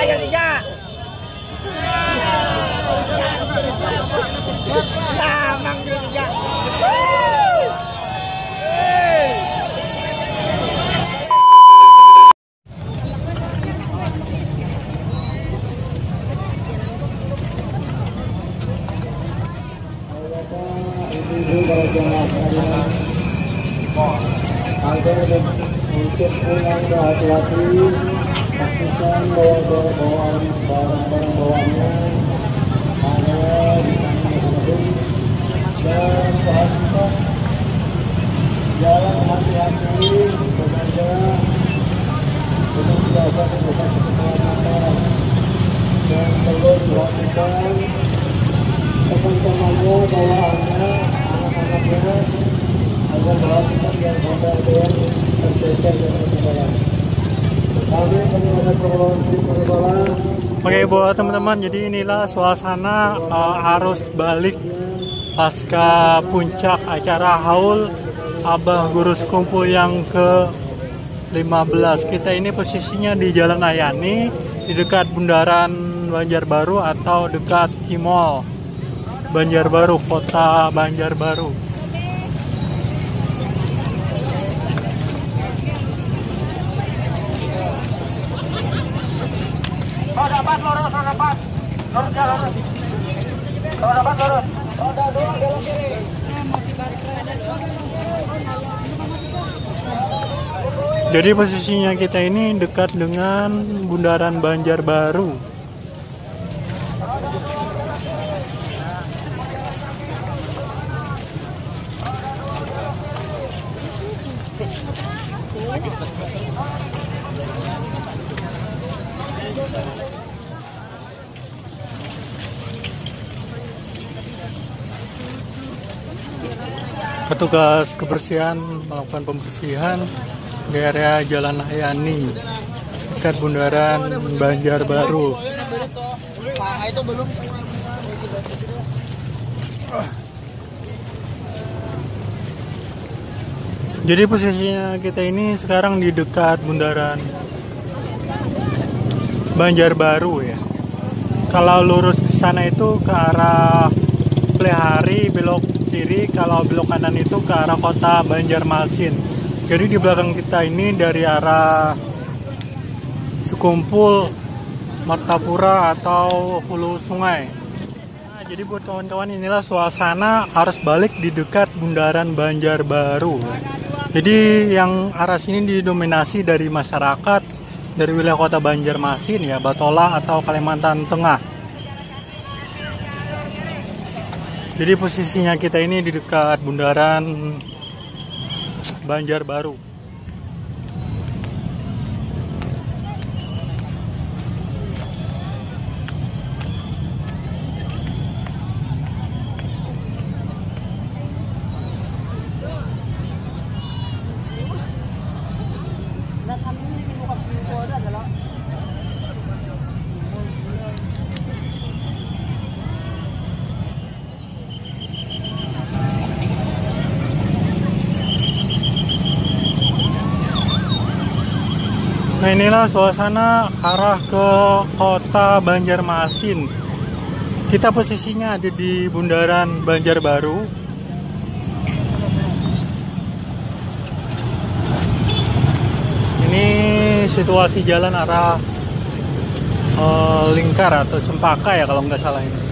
Yang tiga. Menang juara tiga. Untuk pulang berhati-hati, pastikan bahwa barang-barang bawaannya ada di tangan dan pastikan jalan hati-hati bekerja dengan berdasarkan keselamatan dan perlu dilakukan teman-temannya bawaannya anak-anaknya agar melakukan yang modal tercecer dan terbalas. Kami mengenai penerbangan. Oke buat teman-teman, jadi inilah suasana arus balik pasca puncak acara haul Abah Guru Sekumpul yang ke-15. Kita ini posisinya di Jalan Ayani, di dekat Bundaran Banjarbaru atau dekat Cimol Banjarbaru, kota Banjarbaru. Jadi posisinya kita ini dekat dengan Bundaran Banjarbaru. Petugas kebersihan melakukan pembersihan di area Jalan Ayani dekat Bundaran Banjarbaru. Jadi posisinya kita ini sekarang di dekat Bundaran Banjarbaru ya. Kalau lurus ke sana itu ke arah Plehari, belok kiri, kalau belok kanan itu ke arah kota Banjarmasin. Jadi di belakang kita ini dari arah Sekumpul, Martapura atau Hulu Sungai. Nah, jadi buat kawan-kawan, inilah suasana arus balik di dekat Bundaran Banjarbaru. Jadi yang arah sini didominasi dari masyarakat dari wilayah kota Banjarmasin ya, Batolah atau Kalimantan Tengah. Jadi posisinya kita ini di dekat Bundaran Banjarbaru. Nah inilah suasana arah ke kota Banjarmasin. Kita posisinya ada di Bundaran Banjarbaru. Ini situasi jalan arah Lingkar atau Cempaka ya kalau nggak salah ini.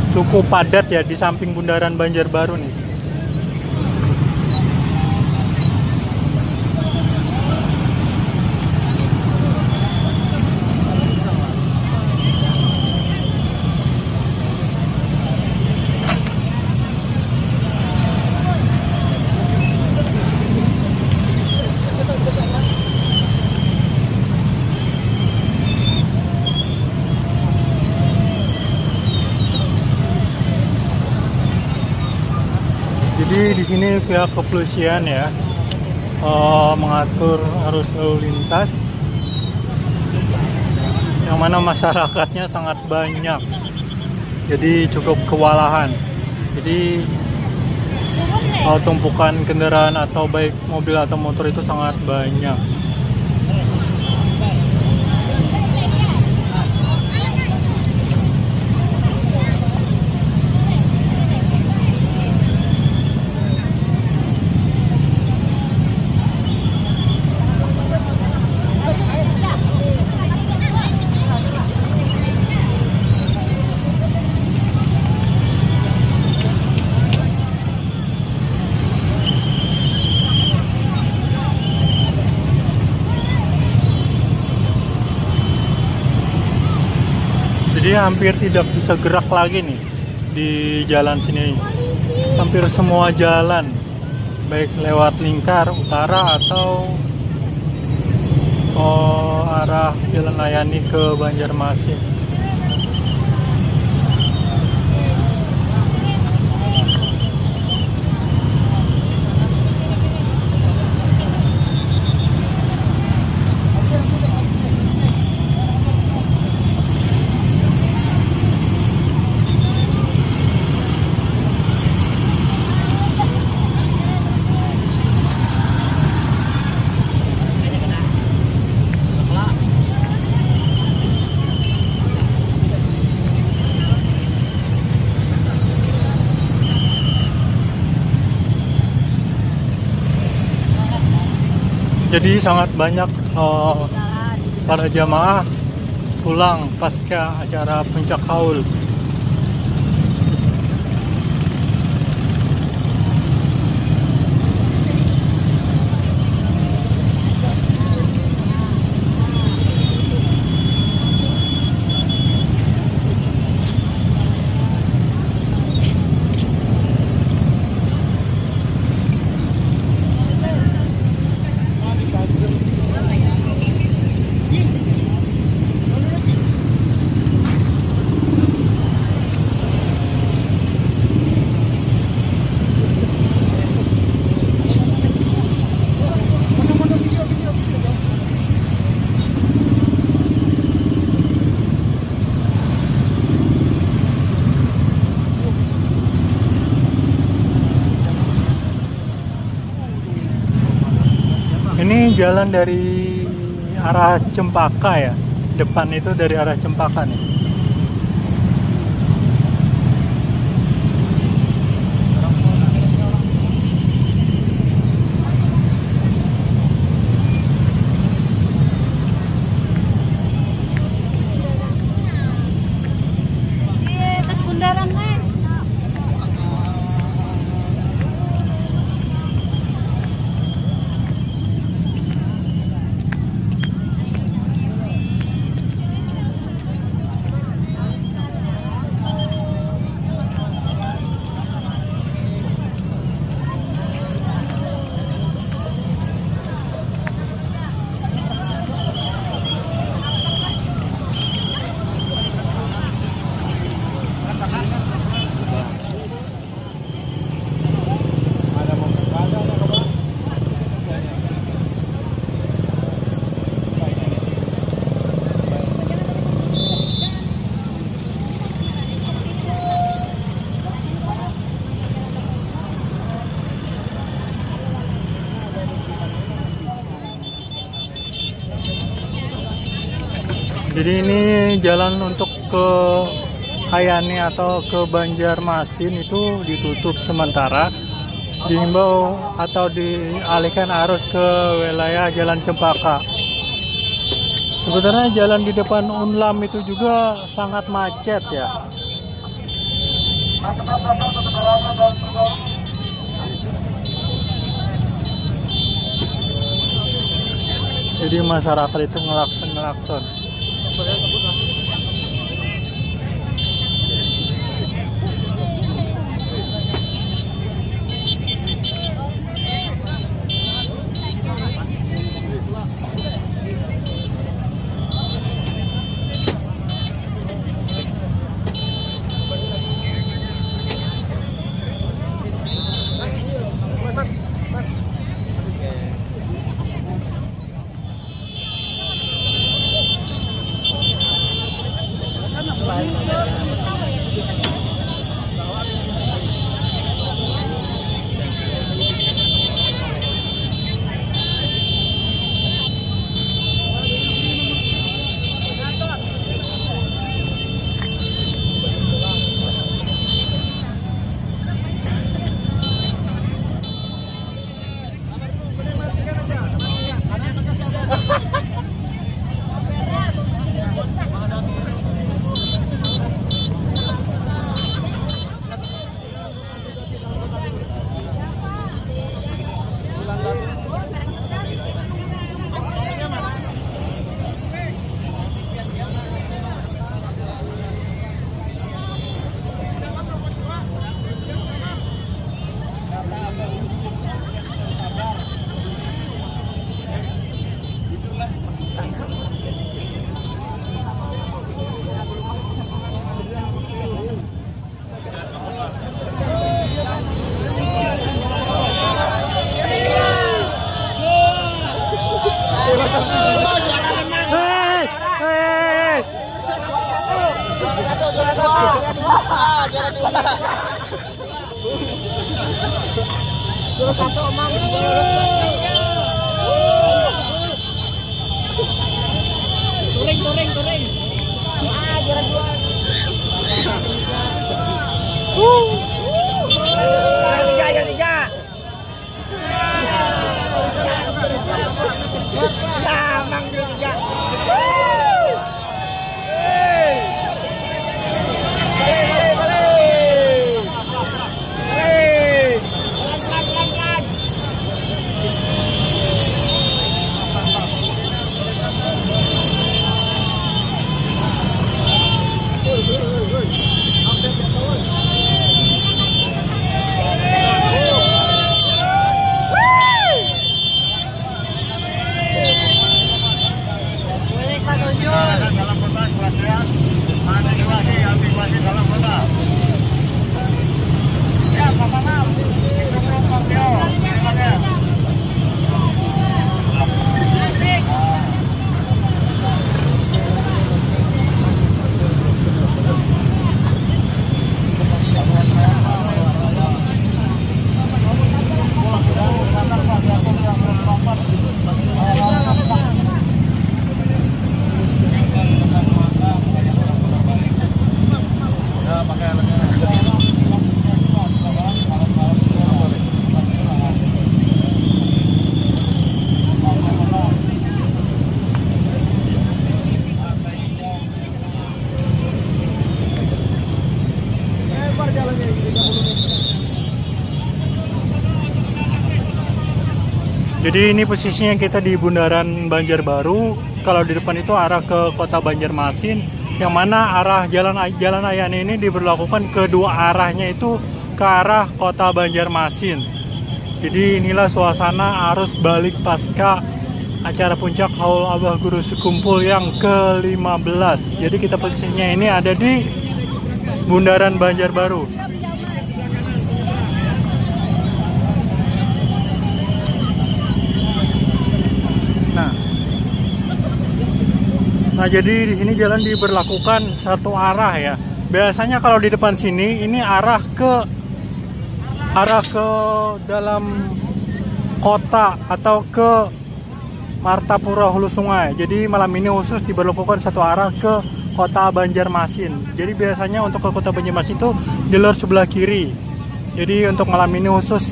Cukup padat ya di samping Bundaran Banjarbaru nih. Jadi di sini pihak kepolisian ya mengatur arus lalu lintas yang mana masyarakatnya sangat banyak, jadi cukup kewalahan. Jadi tumpukan kendaraan atau baik mobil atau motor itu sangat banyak. Jadi hampir tidak bisa gerak lagi nih di jalan sini. Hampir semua jalan, baik lewat lingkar utara atau arah Jalan Layani ke Banjarmasin. Jadi sangat banyak para jamaah pulang pasca acara Puncak Haul. Ini jalan dari arah Cempaka ya, depan itu dari arah Cempaka nih. Jadi ini jalan untuk ke Hayani atau ke Banjarmasin itu ditutup sementara, dihimbau atau dialihkan arus ke wilayah Jalan Cempaka. Sebenarnya jalan di depan Unlam itu juga sangat macet ya. Jadi masyarakat itu ngelakson. Dua satu omang touring. Juara dua. Juara tiga. Tamang juara tiga. Jadi ini posisinya kita di Bundaran Banjarbaru. Kalau di depan itu arah ke Kota Banjarmasin, yang mana arah Jalan Ayani ini diberlakukan kedua arahnya itu ke arah Kota Banjarmasin. Jadi inilah suasana arus balik pasca acara puncak Haul Abah Guru Sekumpul yang ke-15. Jadi kita posisinya ini ada di Bundaran Banjarbaru. Nah, jadi di sini jalan diberlakukan satu arah ya. Biasanya kalau di depan sini ini arah ke dalam kota atau ke Martapura Hulu Sungai. Jadi malam ini khusus diberlakukan satu arah ke Kota Banjarmasin. Jadi biasanya untuk ke Kota Banjarmasin itu jalur sebelah kiri. Jadi untuk malam ini khusus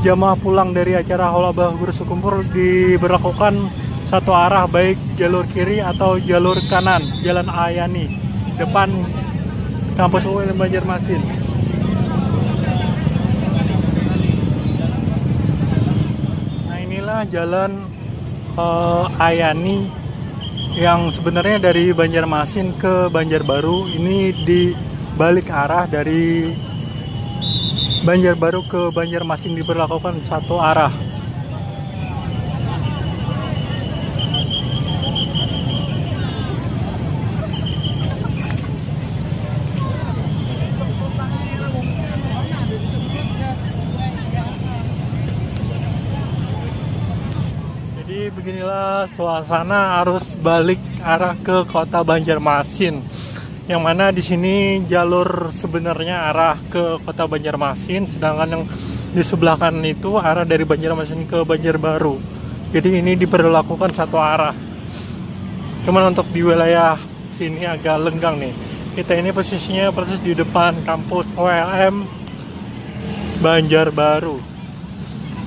jamaah pulang dari acara Haul Abah Guru Sekumpul diberlakukan satu arah, baik jalur kiri atau jalur kanan, Jalan Ayani depan kampus UIN Banjarmasin. Nah, inilah jalan Ayani yang sebenarnya dari Banjarmasin ke Banjarbaru. Ini dibalik arah, dari Banjarbaru ke Banjarmasin diberlakukan satu arah. Beginilah suasana arus balik arah ke Kota Banjarmasin, yang mana di sini jalur sebenarnya arah ke Kota Banjarmasin, sedangkan yang di sebelah kanan itu arah dari Banjarmasin ke Banjarbaru. Jadi ini diberlakukan satu arah. Cuman untuk di wilayah sini agak lenggang nih. Kita ini posisinya persis di depan kampus OLM Banjarbaru.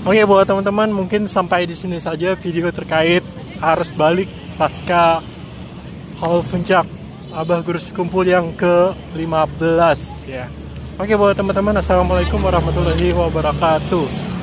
Oke, buat teman-teman mungkin sampai di sini saja video terkait arus balik pasca Haul Puncak Abah Guru Sekumpul yang ke-15 ya. Oke, buat teman-teman, assalamualaikum warahmatullahi wabarakatuh.